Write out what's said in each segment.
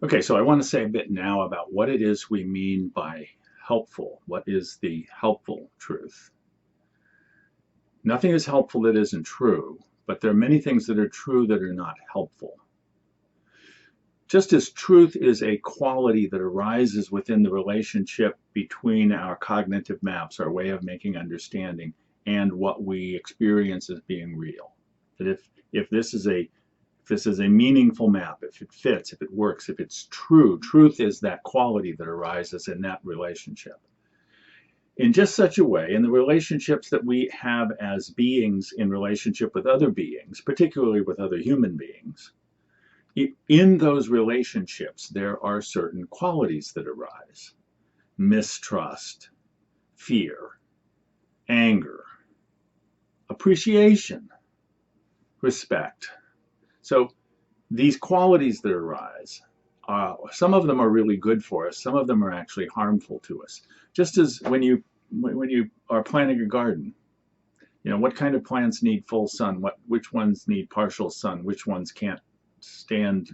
Okay, so I want to say a bit now about what it is we mean by helpful. What is the helpful truth? Nothing is helpful that isn't true, but there are many things that are true that are not helpful. Just as truth is a quality that arises within the relationship between our cognitive maps, our way of making understanding, and what we experience as being real. That if this is a meaningful map, if it fits, if it works, if it's true, truth is that quality that arises in that relationship. In just such a way, in the relationships that we have as beings in relationship with other beings, particularly with other human beings, in those relationships, there are certain qualities that arise: mistrust, fear, anger, appreciation, respect. So these qualities that arise, some of them are really good for us, some of them are actually harmful to us. Just as when you are planting a garden, what kind of plants need full sun, which ones need partial sun, which ones can't stand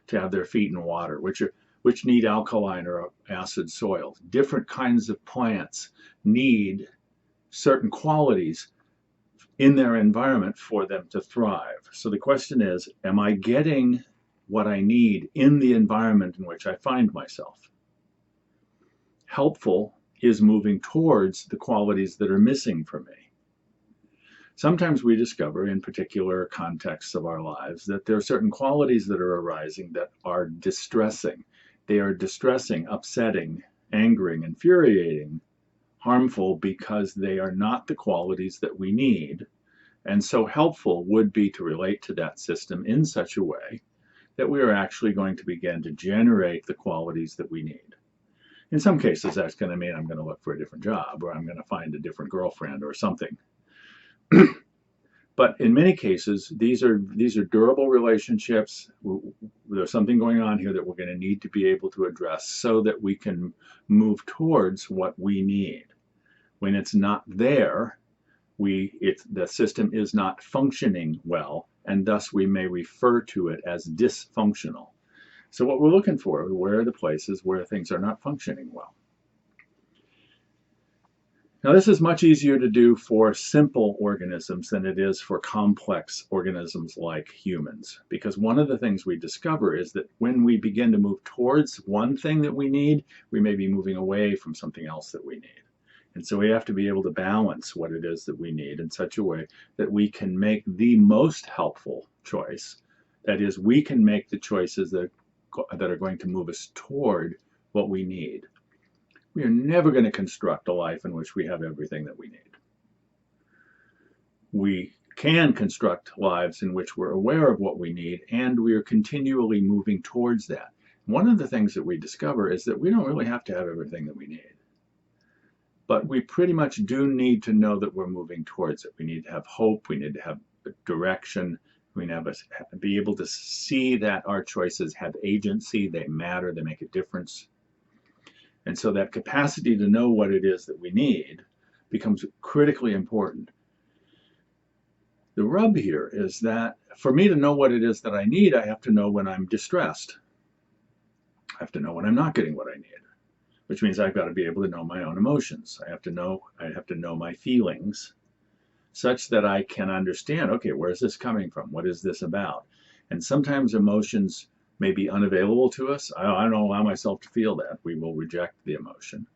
to have their feet in water, which need alkaline or acid soil. Different kinds of plants need certain qualities in their environment for them to thrive. So the question is, am I getting what I need in the environment in which I find myself? Helpful is moving towards the qualities that are missing for me. Sometimes we discover in particular contexts of our lives that there are certain qualities that are arising that are distressing. They are distressing, upsetting, angering, infuriating, harmful because they are not the qualities that we need. And so helpful would be to relate to that system in such a way that we are actually going to begin to generate the qualities that we need. In some cases, that's going to mean I'm going to look for a different job, or I'm going to find a different girlfriend or something. But in many cases, these are durable relationships. There's something going on here that we're going to need to be able to address so that we can move towards what we need. When it's not there, the system is not functioning well, and thus we may refer to it as dysfunctional. So what we're looking for, where are the places where things are not functioning well? Now, this is much easier to do for simple organisms than it is for complex organisms like humans, because one of the things we discover is that when we begin to move towards one thing that we need, we may be moving away from something else that we need. And so we have to be able to balance what it is that we need in such a way that we can make the most helpful choice. That is, we can make the choices that are going to move us toward what we need. We are never going to construct a life in which we have everything that we need. We can construct lives in which we're aware of what we need and we are continually moving towards that. One of the things that we discover is that we don't really have to have everything that we need. But we pretty much do need to know that we're moving towards it. We need to have hope. We need to have direction. We need to be able to see that our choices have agency. They matter. They make a difference. And so that capacity to know what it is that we need becomes critically important. The rub here is that for me to know what it is that I need, I have to know when I'm distressed. I have to know when I'm not getting what I need, which means I've got to be able to know my own emotions. I have to know my feelings such that I can understand, okay, where is this coming from? What is this about? And sometimes emotions may be unavailable to us. I don't allow myself to feel that. We will reject the emotion.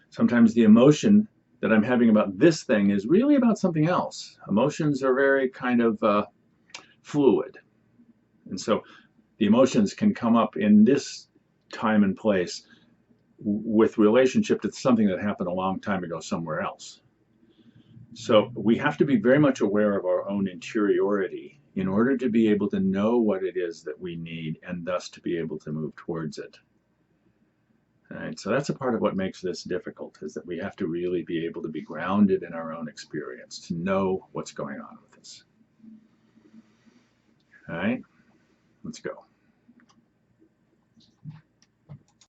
Sometimes the emotion that I'm having about this thing is really about something else. Emotions are very kind of fluid. And so the emotions can come up in this time and place with relationship to something that happened a long time ago somewhere else. So we have to be very much aware of our own interiority in order to be able to know what it is that we need and thus to be able to move towards it. All right, so that's a part of what makes this difficult, is that we have to really be able to be grounded in our own experience to know what's going on with us. All right, let's go.